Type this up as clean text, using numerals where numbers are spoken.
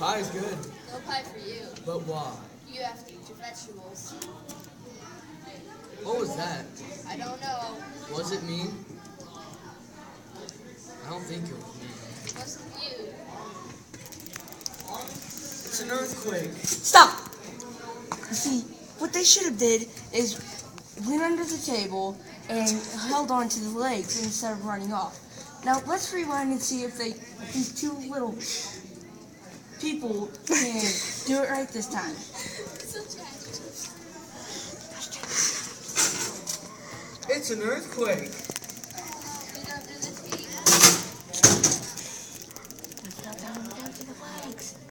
Pie's good. No pie for you. But why? You have to eat your vegetables. What was that? I don't know. Was it me? I don't think it was me. It wasn't you. It's an earthquake. Stop! You see, what they should have did is went under the table and held on to the legs instead of running off. Now let's rewind and see if these two little people can do it right this time. It's an earthquake.